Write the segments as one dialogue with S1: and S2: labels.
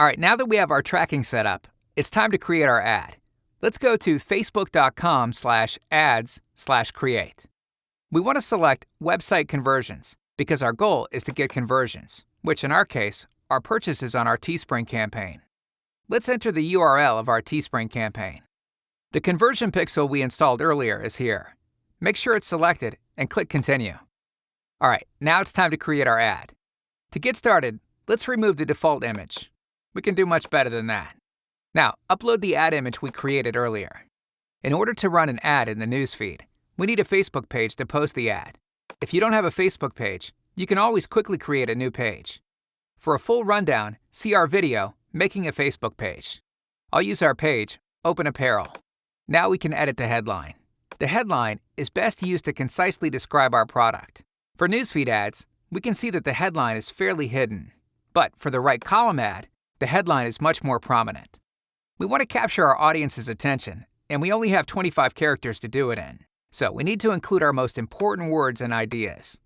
S1: All right, now that we have our tracking set up, it's time to create our ad. Let's go to facebook.com/ads/create. We want to select website conversions because our goal is to get conversions, which in our case are purchases on our Teespring campaign. Let's enter the URL of our Teespring campaign. The conversion pixel we installed earlier is here. Make sure it's selected and click Continue. All right, now it's time to create our ad. To get started, let's remove the default image. We can do much better than that. Now, upload the ad image we created earlier. In order to run an ad in the newsfeed, we need a Facebook page to post the ad. If you don't have a Facebook page, you can always quickly create a new page. For a full rundown, see our video, Making a Facebook Page. I'll use our page, Open Apparel. Now we can edit the headline. The headline is best used to concisely describe our product. For newsfeed ads, we can see that the headline is fairly hidden. But for the right column ad, the headline is much more prominent. We want to capture our audience's attention, and we only have 25 characters to do it in. So we need to include our most important words and ideas.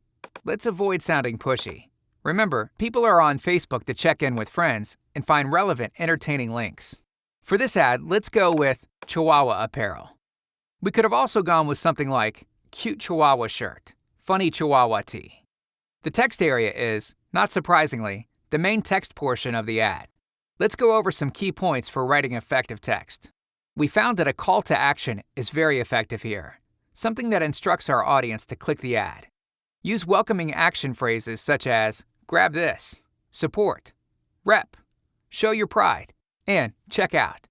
S1: Let's avoid sounding pushy. Remember, people are on Facebook to check in with friends and find relevant, entertaining links. For this ad, let's go with Chihuahua apparel. We could have also gone with something like cute Chihuahua shirt, funny Chihuahua tee. The text area is, not surprisingly, the main text portion of the ad. Let's go over some key points for writing effective text. We found that a call to action is very effective here, something that instructs our audience to click the ad. Use welcoming action phrases such as grab this, support, rep, show your pride, and check out.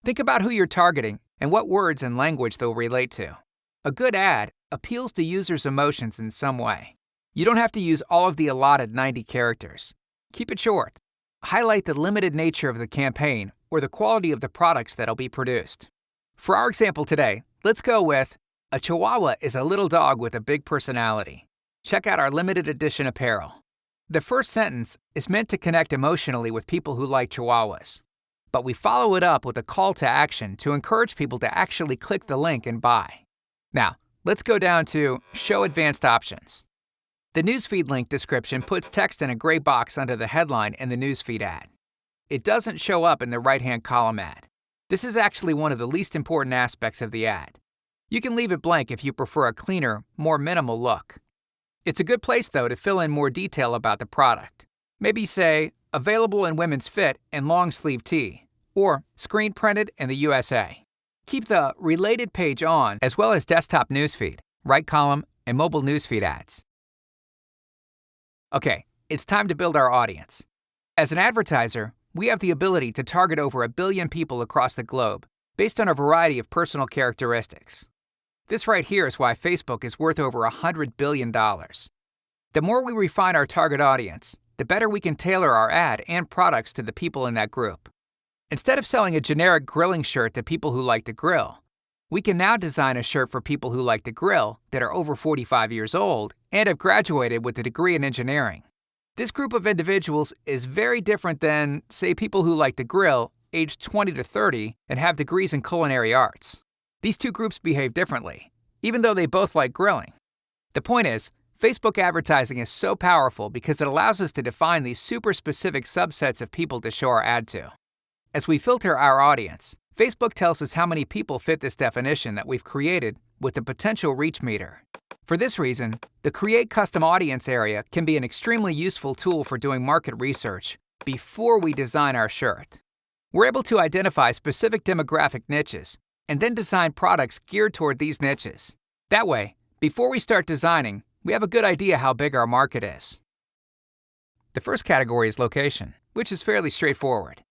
S1: Think about who you're targeting and what words and language they'll relate to. A good ad appeals to users' emotions in some way. You don't have to use all of the allotted 90 characters. Keep it short. Highlight the limited nature of the campaign or the quality of the products that'll be produced. For our example today, let's go with, a Chihuahua is a little dog with a big personality. Check out our limited edition apparel. The first sentence is meant to connect emotionally with people who like Chihuahuas. But we follow it up with a call to action to encourage people to actually click the link and buy. Now, let's go down to Show Advanced Options. The newsfeed link description puts text in a gray box under the headline in the newsfeed ad. It doesn't show up in the right-hand column ad. This is actually one of the least important aspects of the ad. You can leave it blank if you prefer a cleaner, more minimal look. It's a good place, though, to fill in more detail about the product. Maybe say, available in women's fit and long sleeve tee, or screen printed in the USA. Keep the related page on, as well as desktop newsfeed, right column, and mobile newsfeed ads. Okay, it's time to build our audience. As an advertiser, we have the ability to target over 1 billion people across the globe based on a variety of personal characteristics. This right here is why Facebook is worth over $100 billion. The more we refine our target audience, the better we can tailor our ad and products to the people in that group. Instead of selling a generic grilling shirt to people who like to grill, we can now design a shirt for people who like to grill that are over 45 years old and have graduated with a degree in engineering. This group of individuals is very different than, say, people who like to grill, aged 20 to 30, and have degrees in culinary arts. These two groups behave differently, even though they both like grilling. The point is, Facebook advertising is so powerful because it allows us to define these super specific subsets of people to show our ad to. As we filter our audience, Facebook tells us how many people fit this definition that we've created with the potential reach meter. For this reason, the Create Custom Audience area can be an extremely useful tool for doing market research before we design our shirt. We're able to identify specific demographic niches and then design products geared toward these niches. That way, before we start designing, we have a good idea how big our market is. The first category is location, which is fairly straightforward.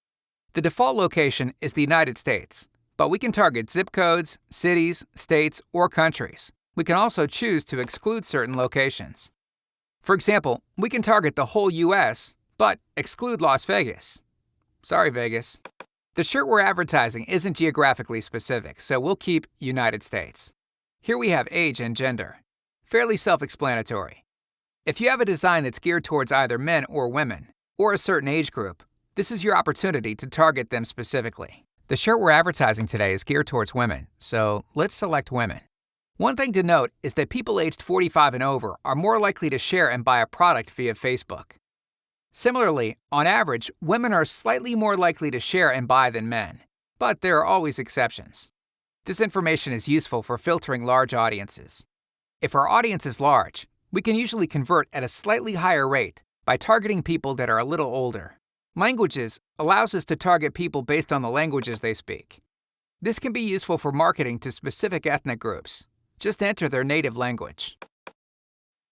S1: The default location is the United States, but we can target zip codes, cities, states, or countries. We can also choose to exclude certain locations. For example, we can target the whole US, but exclude Las Vegas. Sorry, Vegas. The shirt we're advertising isn't geographically specific, so we'll keep United States. Here we have age and gender. Fairly self-explanatory. If you have a design that's geared towards either men or women, or a certain age group, this is your opportunity to target them specifically. The shirt we're advertising today is geared towards women, so let's select women. One thing to note is that people aged 45 and over are more likely to share and buy a product via Facebook. Similarly, on average, women are slightly more likely to share and buy than men, but there are always exceptions. This information is useful for filtering large audiences. If our audience is large, we can usually convert at a slightly higher rate by targeting people that are a little older. Languages allows us to target people based on the languages they speak. This can be useful for marketing to specific ethnic groups. Just enter their native language.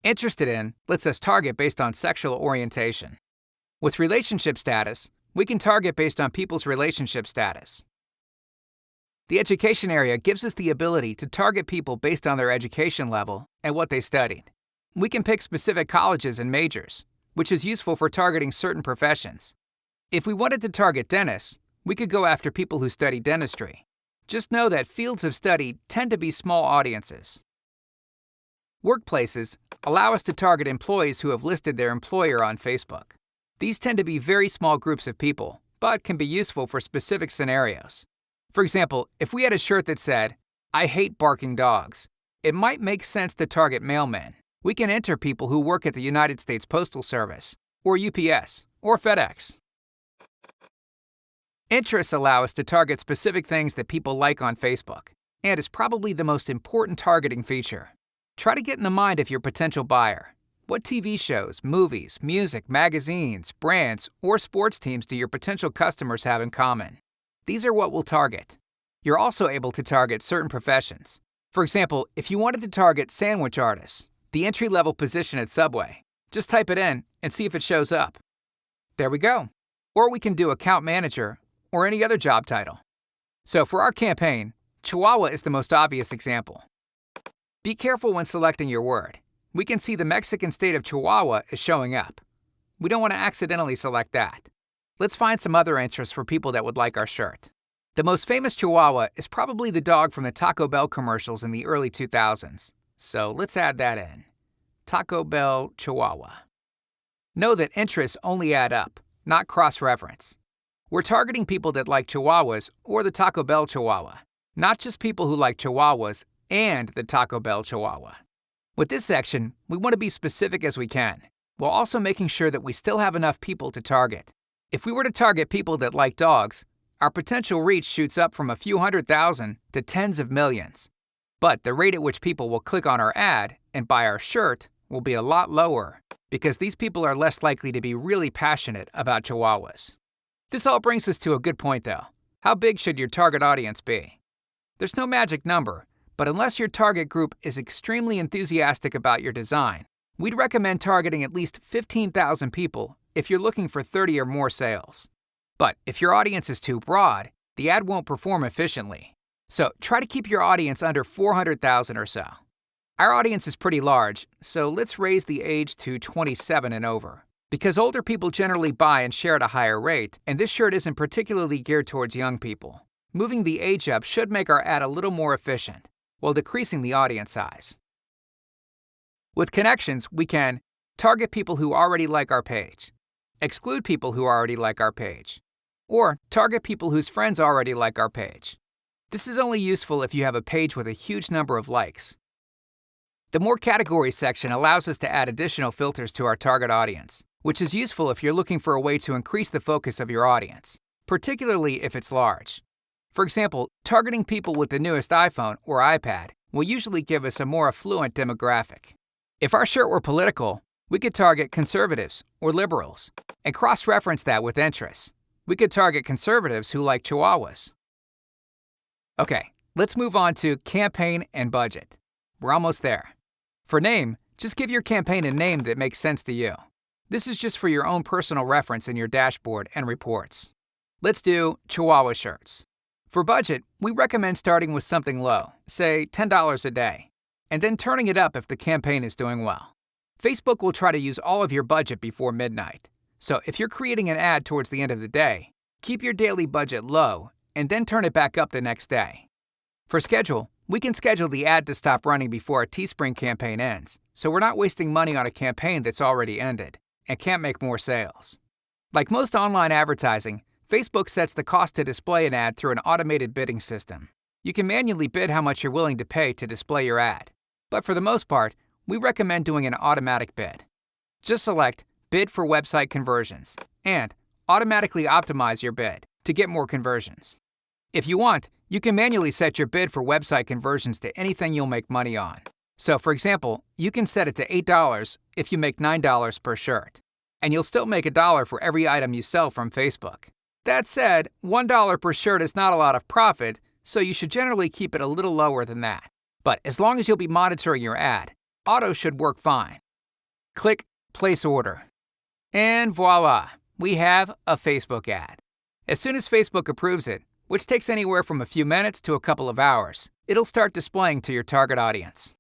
S1: Interested in lets us target based on sexual orientation. With relationship status, we can target based on people's relationship status. The education area gives us the ability to target people based on their education level and what they studied. We can pick specific colleges and majors, which is useful for targeting certain professions. If we wanted to target dentists, we could go after people who study dentistry. Just know that fields of study tend to be small audiences. Workplaces allow us to target employees who have listed their employer on Facebook. These tend to be very small groups of people, but can be useful for specific scenarios. For example, if we had a shirt that said, "I hate barking dogs," it might make sense to target mailmen. We can enter people who work at the United States Postal Service, or UPS, or FedEx. Interests allow us to target specific things that people like on Facebook, and is probably the most important targeting feature. Try to get in the mind of your potential buyer. What TV shows, movies, music, magazines, brands, or sports teams do your potential customers have in common? These are what we'll target. You're also able to target certain professions. For example, if you wanted to target sandwich artists, the entry-level position at Subway, just type it in and see if it shows up. There we go. Or we can do account manager or any other job title. So for our campaign, Chihuahua is the most obvious example. Be careful when selecting your word. We can see the Mexican state of Chihuahua is showing up. We don't want to accidentally select that. Let's find some other interests for people that would like our shirt. The most famous Chihuahua is probably the dog from the Taco Bell commercials in the early 2000s. So let's add that in. Taco Bell Chihuahua. Know that interests only add up, not cross-reference. We're targeting people that like Chihuahuas or the Taco Bell Chihuahua, not just people who like Chihuahuas and the Taco Bell Chihuahua. With this section, we want to be specific as we can, while also making sure that we still have enough people to target. If we were to target people that like dogs, our potential reach shoots up from a few 100,000 to tens of millions. But the rate at which people will click on our ad and buy our shirt will be a lot lower, because these people are less likely to be really passionate about Chihuahuas. This all brings us to a good point though. How big should your target audience be? There's no magic number, but unless your target group is extremely enthusiastic about your design, we'd recommend targeting at least 15,000 people if you're looking for 30 or more sales. But if your audience is too broad, the ad won't perform efficiently. So try to keep your audience under 400,000 or so. Our audience is pretty large, so let's raise the age to 27 and over. Because older people generally buy and share at a higher rate, and this shirt isn't particularly geared towards young people. Moving the age up should make our ad a little more efficient, while decreasing the audience size. With connections, we can target people who already like our page, exclude people who already like our page, or target people whose friends already like our page. This is only useful if you have a page with a huge number of likes. The More Categories section allows us to add additional filters to our target audience, which is useful if you're looking for a way to increase the focus of your audience, particularly if it's large. For example, targeting people with the newest iPhone or iPad will usually give us a more affluent demographic. If our shirt were political, we could target conservatives or liberals and cross-reference that with interests. We could target conservatives who like Chihuahuas. Okay, let's move on to campaign and budget. We're almost there. For name, just give your campaign a name that makes sense to you. This is just for your own personal reference in your dashboard and reports. Let's do Chihuahua shirts. For budget, we recommend starting with something low, say $10 a day, and then turning it up if the campaign is doing well. Facebook will try to use all of your budget before midnight. So if you're creating an ad towards the end of the day, keep your daily budget low and then turn it back up the next day. For schedule, we can schedule the ad to stop running before our Teespring campaign ends, so we're not wasting money on a campaign that's already ended and can't make more sales. Like most online advertising, Facebook sets the cost to display an ad through an automated bidding system. You can manually bid how much you're willing to pay to display your ad, but for the most part, we recommend doing an automatic bid. Just select bid for website conversions, and automatically optimize your bid to get more conversions. If you want, you can manually set your bid for website conversions to anything you'll make money on. So, for example, you can set it to $8 if you make $9 per shirt, and you'll still make $1 for every item you sell from Facebook. That said, $1 per shirt is not a lot of profit, so you should generally keep it a little lower than that. But as long as you'll be monitoring your ad, auto should work fine. Click Place Order. And voila, we have a Facebook ad. As soon as Facebook approves it, which takes anywhere from a few minutes to a couple of hours, it'll start displaying to your target audience.